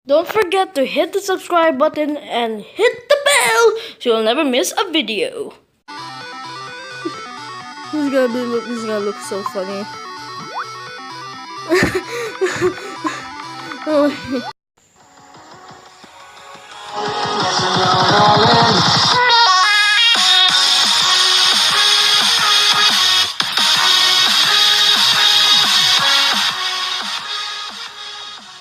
Don't forget to hit the subscribe button and hit the bell so you'll never miss a video. This is gonna look so funny. Oh.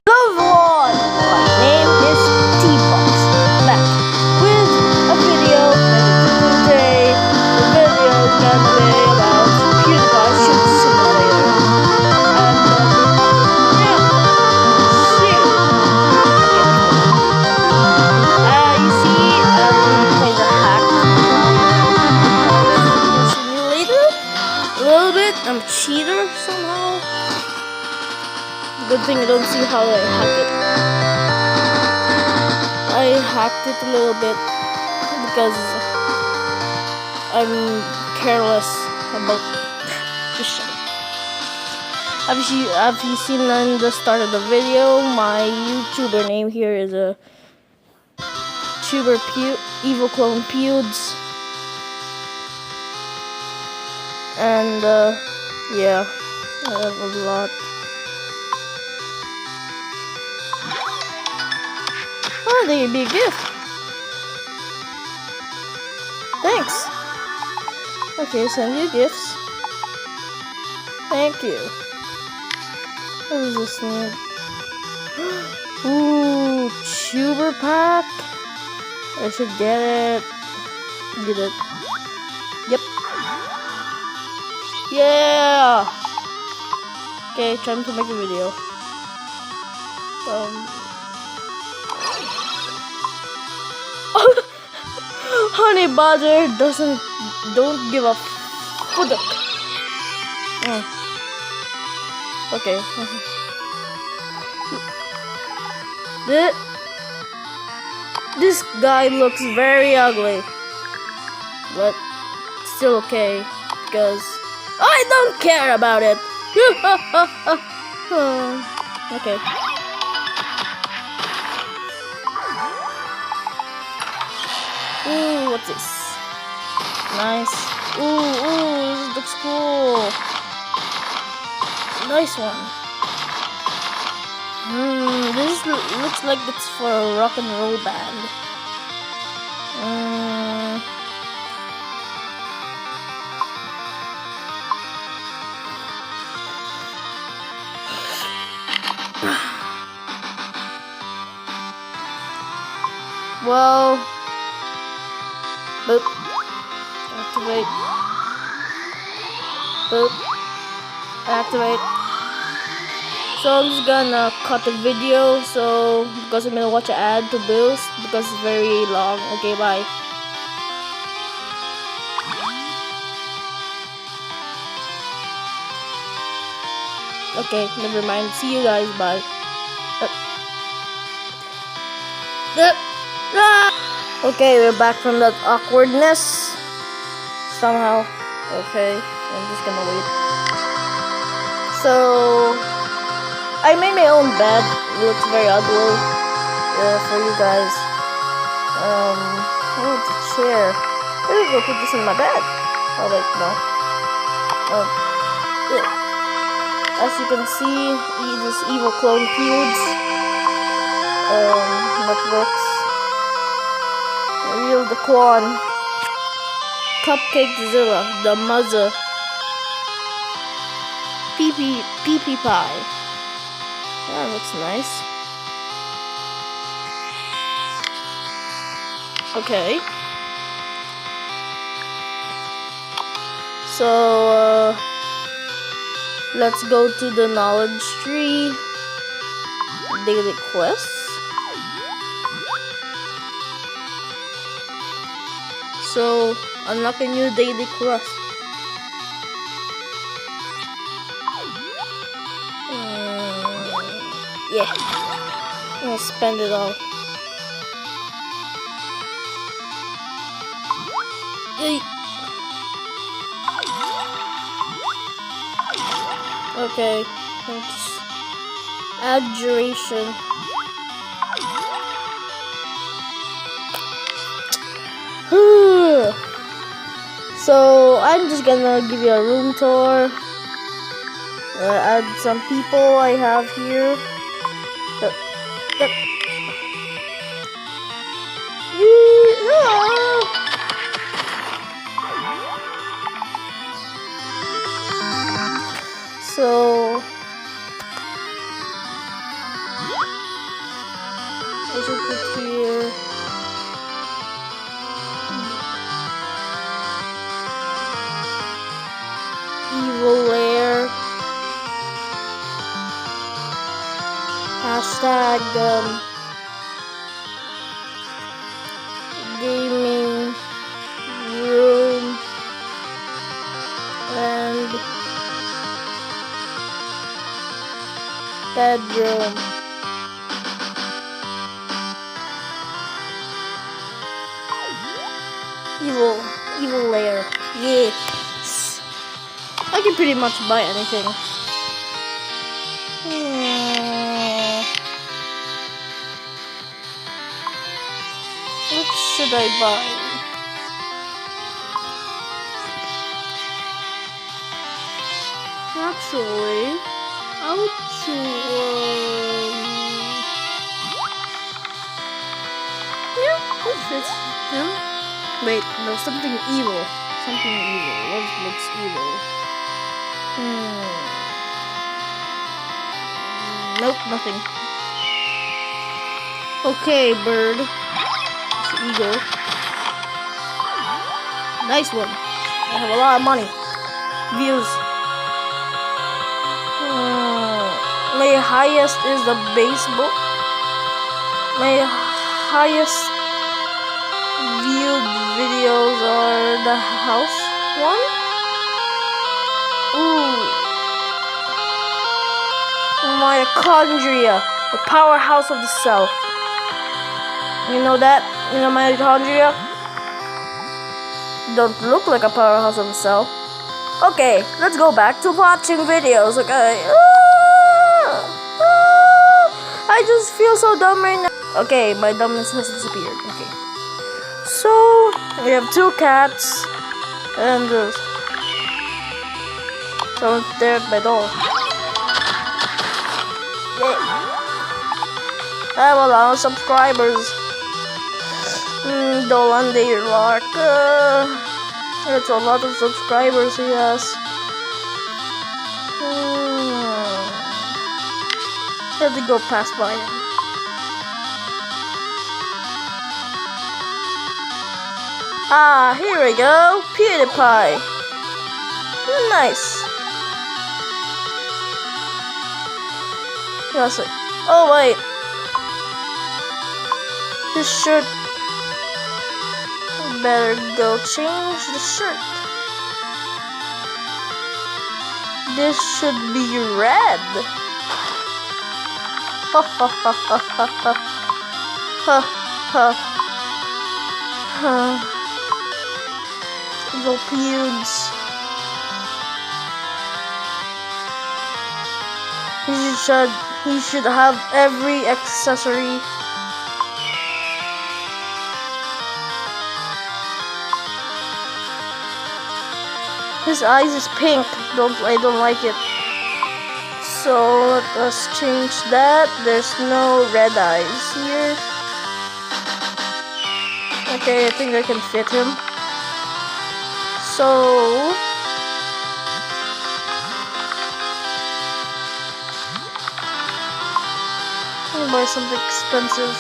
Hello everyone, my name is T-Box, back with a video, and today the video is gonna be about PewDiePie Shoot Simulator. And yeah, see. You see, kinda hacked simulator a little bit. I'm a cheater somehow. Good thing I don't see how I hack it. I hacked it a little bit because I'm careless about this shit. Have you seen in the start of the video? My YouTuber name here is a Tuber Evil Clone Pewds. And yeah, I have a lot. Oh, they gave me a gift. Thanks. Okay, send you gifts. Thank you. What is this thing? Ooh, Tuber pack. I should get it. Get it. Yep. Yeah. Okay, time to make a video. Honey Badger don't give a fuck. Okay. This guy looks very ugly, but still okay because I don't care about it. Okay. Ooh, what's this? Nice. Ooh, this looks cool. Nice one. This looks like it's for a rock and roll band. Well, boop. Activate. Boop. Activate. So I'm just gonna cut the video because I'm gonna watch an ad to boost because it's very long. Okay, bye. Okay, never mind. See you guys. Bye. Okay, we're back from that awkwardness. Somehow. Okay, I'm just gonna wait. So, I made my own bed. It looks very ugly for you guys. Oh, it's a chair. Maybe go put this in my bed. Oh wait, no. As you can see, this Evil Clone Pewds. That works. Real the Quan. Cupcake Zilla, the mother. Pee pie. That looks nice. Okay. So let's go to the knowledge tree. Daily quests. So unlock a new daily quest. Yeah, I'm gonna spend it all. Okay, thanks. Add duration. I'm just gonna give you a room tour. Add some people I have here. So I should put here evil lair. Hashtag gaming room and bedroom. Evil lair. Yes. I can pretty much buy anything. What should I buy? Actually, yeah, this fits him. Wait, no, something evil. Something evil. What looks evil? Nope, nothing. Okay, bird. It's eagle. Nice one. I have a lot of money. Views. My highest is the baseball. My highest viewed videos are the house one. Ooh. Mitochondria, the powerhouse of the cell. You know that? You know mitochondria? Don't look like a powerhouse of the cell. Okay, let's go back to watching videos, okay? I just feel so dumb right now. Okay, my dumbness has disappeared. Okay. So, we have 2 cats and someone there at my door. Yay. I have a lot of subscribers. Dolan de Lark. That's a lot of subscribers he has. Have to go pass by him. Ah, here we go. PewDiePie. Nice. Yes. Oh wait. This shirt. Better go change the shirt. This should be red. Ha ha ha ha ha ha. Ha ha. Ha. Little pubes. He should have every accessory. His eyes is pink. I don't like it. So let us change that. There's no red eyes here. Okay, I think I can fit him. So I'll buy something expensive.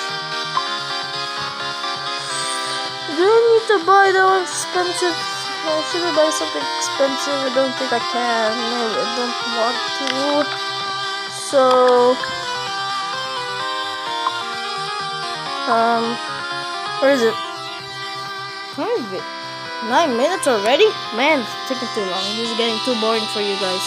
Do I need to buy the expensive? Should I buy something expensive? I don't think I can. No, I don't want to. So, where is it? Where is it? 9 minutes already? Man, it's taking too long. This is getting too boring for you guys.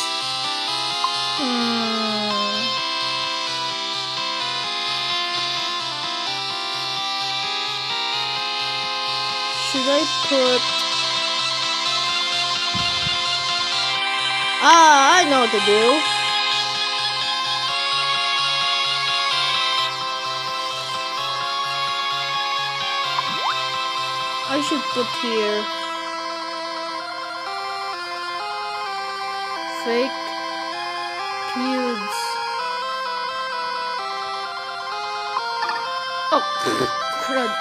Should I put... Ah, I know what to do. I should put here Fake pubes. Oh, crud.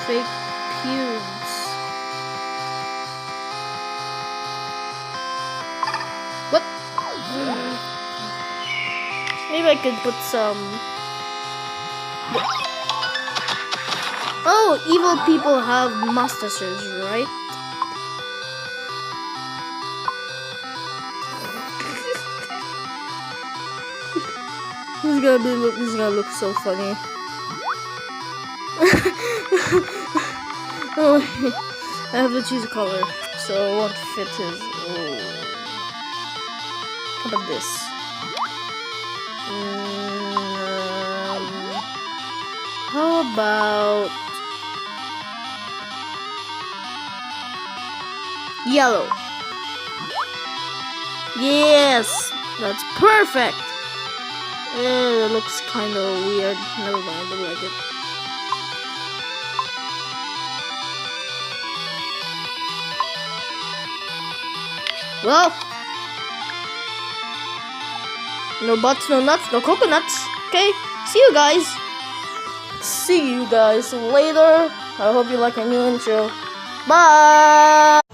Fake pubes. What? Maybe I could put some. Oh, evil people have mustaches, right? This is gonna look so funny. Oh, I have to choose a color, so it won't fit his. Oh. How about this? How about yellow? Yes, that's perfect. It looks kind of weird. Never mind, I like it. Well, no butts, no nuts, no coconuts. Okay, see you guys. See you guys later. I hope you like a new intro. Bye.